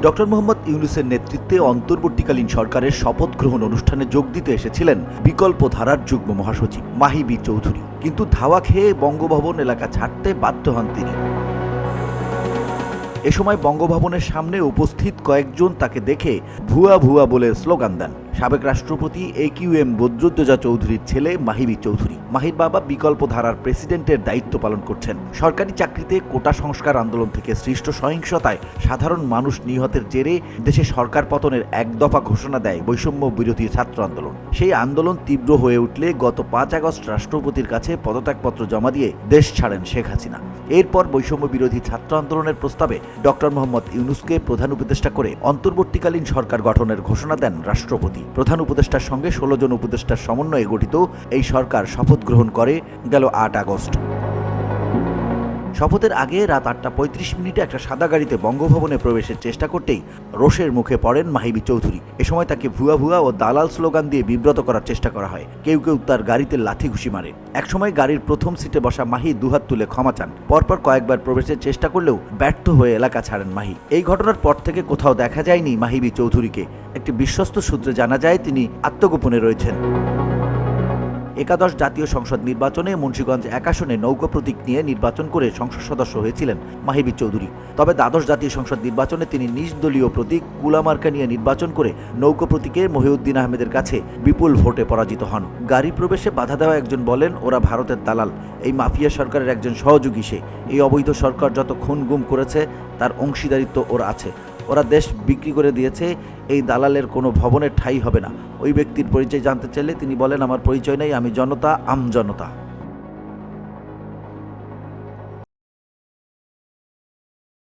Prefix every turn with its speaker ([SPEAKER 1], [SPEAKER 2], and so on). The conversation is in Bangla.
[SPEAKER 1] ডক্টর মোহাম্মদ ইউনূসের নেতৃত্বে অন্তর্বর্তীকালীন সরকারের শপথ গ্রহণ অনুষ্ঠানে যোগ দিতে এসেছিলেন বিকল্প ধারার যুগ্ম মহাসচিব মাহি বি চৌধুরী, কিন্তু ধাওয়া খেয়ে বঙ্গভবন এলাকা ছাড়তে বাধ্য হন তিনি। এ সময় বঙ্গভবনের সামনে উপস্থিত কয়েকজন তাকে দেখে ভুয়া ভুয়া বলে স্লোগান দেন। সাবেক রাষ্ট্রপতি AQM বদরুদ্দোজা চৌধুরীর ছেলে মাহি বি চৌধুরী। মাহির বাবা বিকল্প ধারার প্রেসিডেন্টের দায়িত্ব পালন করছেন। সরকারি চাকরিতে কোটা সংস্কার আন্দোলন থেকে সৃষ্ট সহিংসতায় সাধারণ মানুষ নিহতের জেরে দেশে সরকার পতনের এক দফা ঘোষণা দেয় বৈষম্য বিরোধী ছাত্র আন্দোলন। সেই আন্দোলন তীব্র হয়ে উঠলে গত 5 আগস্ট রাষ্ট্রপতির কাছে পদত্যাগপত্র জমা দিয়ে দেশ ছাড়েন শেখ হাসিনা। এরপর বৈষম্য বিরোধী ছাত্র আন্দোলনের প্রস্তাবে ডক্টর মোহাম্মদ ইউনূসকে প্রধান উপদেষ্টা করে অন্তর্বর্তীকালীন সরকার গঠনের ঘোষণা দেন রাষ্ট্রপতি। প্রধান উপদেষ্টার সঙ্গে 16 জন উপদেষ্টার সমন্বয়ে গঠিত এই সরকার শপথ গ্রহণ করে গেল 8 আগস্ট। শপথের আগে রাত 8:35 একটা সাদা গাড়িতে বঙ্গভবনে প্রবেশের চেষ্টা করতেই রোষের মুখে পড়েন মাহি বি চৌধুরী। এ সময় তাকে ভুয়া ভুয়া ও দালাল স্লোগান দিয়ে বিব্রত করার চেষ্টা করা হয়। কেউ কেউ তার গাড়িতে লাথি ঘুষি মারে। একসময় গাড়ির প্রথম সিটে বসা মাহি দুহাত তুলে ক্ষমা চান। পরপর কয়েকবার প্রবেশের চেষ্টা করলেও ব্যর্থ হয়ে এলাকা ছাড়েন মাহি। এই ঘটনার পর থেকে কোথাও দেখা যায়নি মাহি বি চৌধুরীকে। একটি বিশ্বস্ত সূত্রে জানা যায় তিনি আত্মগোপনে রয়েছেন। একাদশ জাতীয় সংসদ নির্বাচনে মুন্সিগঞ্জ 1 আসনে নৌকা প্রতীক নিয়ে নির্বাচন করে সংসদ সদস্য হয়েছিলেন মাহি বি চৌধুরী। তবে দ্বাদশ জাতীয় সংসদ নির্বাচনে তিনি নিজ দলীয় প্রতীক কুলামার্কা নিয়ে নির্বাচন করে নৌকা প্রতীকে মহিউদ্দিন আহমেদের কাছে বিপুল ভোটে পরাজিত হন। গাড়ি প্রবেশে বাধা দেওয়া একজন বলেন, ওরা ভারতের দালাল, এই মাফিয়া সরকারের একজন সহযোগী সে। এই অবৈধ সরকার যত খুন গুম করেছে তার অংশীদারিত্ব ওর আছে। ওরা দেশ বিক্রি করে দিয়েছে, এই দালালের কোনো ভবনের ঠাঁই হবে না। ওই ব্যক্তির পরিচয় জানতে চাইলে তিনি বলেন, আমার পরিচয় নেই, আমি জনতা, আমজনতা।